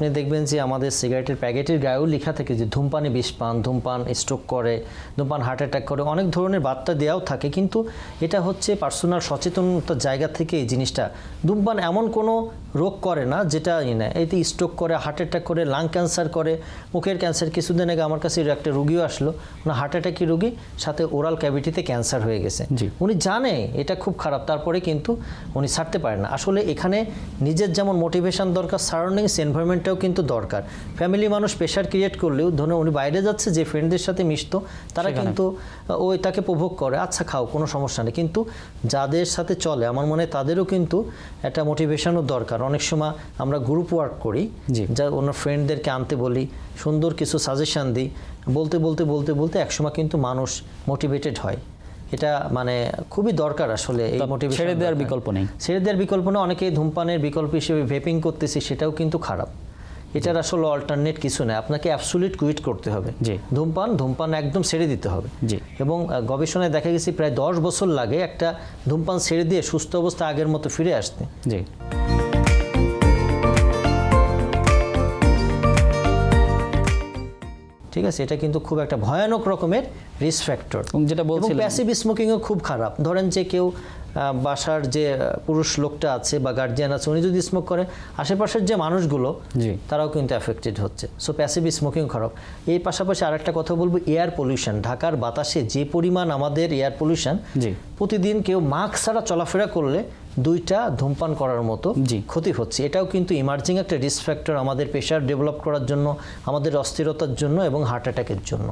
আপনি দেখবেন যে আমাদের সিগারেটের প্যাকেটের গায়েও লেখা থাকে যে ধূমপানে বিষ পান, ধূমপান স্ট্রোক করে, ধূমপান হার্ট অ্যাটাক করে, অনেক ধরনের বার্তা দেওয়াও থাকে। কিন্তু এটা হচ্ছে পার্সোনাল সচেতনতার জায়গা থেকে এই জিনিসটা, ধূমপান এমন কোনো রোগ করে না যেটা না, এতে স্ট্রোক করে, হার্ট অ্যাটাক করে, লাং ক্যান্সার করে, মুখের ক্যান্সার। কিছুদিন আগে আমার কাছে একটা রুগীও আসলো, ওনার হার্ট অ্যাটাকের রুগী, সাথে ওরাল ক্যাভিটিতে ক্যান্সার হয়ে গেছে। উনি জানে এটা খুব খারাপ, তারপরে কিন্তু উনি ছাড়তে পারেন না। আসলে এখানে নিজের যেমন মোটিভেশন দরকার, সারাউন্ডিংস এনভায়রনমেন্টটাও কিন্তু দরকার। ফ্যামিলি মানুষ প্রেশার ক্রিয়েট করলেও, ধরুন উনি বাইরে যাচ্ছে, যে ফ্রেন্ডদের সাথে মিশতো তারা কিন্তু ওই তাকে উপভোগ করে, আচ্ছা খাও, কোনো সমস্যা নেই। কিন্তু যাদের সাথে চলে, আমার মনে হয় তাদেরও কিন্তু একটা মোটিভেশনও দরকার। অনেক সময় আমরা গ্রুপ ওয়ার্ক করি, যা ওনার ফ্রেন্ডদেরকে আনতে বলি, সুন্দর কিছু সাজেশন দিই, বলতে বলতে বলতে বলতে একসময় কিন্তু মানুষ মোটিভেটেড হয়। এটা মানে খুবই দরকার আসলে এই মোটিভেশন। ছেড়ে দেওয়ার বিকল্প নেই, ছেড়ে দেওয়ার বিকল্প নেই। অনেকে ধূমপানের বিকল্প হিসেবে ভেপিং করতেছে, সেটাও কিন্তু খারাপ। এটার আসলে অল্টারনেট কিছু নেই, আপনাকে অ্যাবসলিউট কুইট করতে হবে। ধূমপান একদম ছেড়ে দিতে হবে। এবং গবেষণায় দেখা গেছে প্রায় 10 বছর লাগে একটা ধূমপান ছেড়ে দিয়ে সুস্থ অবস্থা আগের মতো ফিরে আসতে। ঠিক আছে, এটা কিন্তু খুব একটা ভয়ানক রকমের রিস্ক ফ্যাক্টর, যেটা বলছিলাম। প্যাসিভ স্মোকিংও খুব খারাপ। ধরেন যে কেউ বাসার যে পুরুষ লোকটা আছে বা গার্জিয়ান আছে, উনি যদি স্মোক করে, আশেপাশের যে মানুষগুলো তারাও কিন্তু অ্যাফেক্টেড হচ্ছে। সো প্যাসিভ স্মোকিং খারাপ। এই পাশাপাশি আরেকটা কথা বলবো, এয়ার পলিউশন। ঢাকার বাতাসে যে পরিমাণ আমাদের এয়ার পলিউশন, প্রতিদিন কেউ মাস্ক ছাড়া চলাফেরা করলে 2টা ধূমপান করার মতো ক্ষতি হচ্ছে। এটাও কিন্তু ইমার্জিং একটা রিস্ক ফ্যাক্টর আমাদের প্রেশার ডেভেলপ করার জন্য, আমাদের অস্থিরতার জন্য এবং হার্ট অ্যাটাকের জন্য।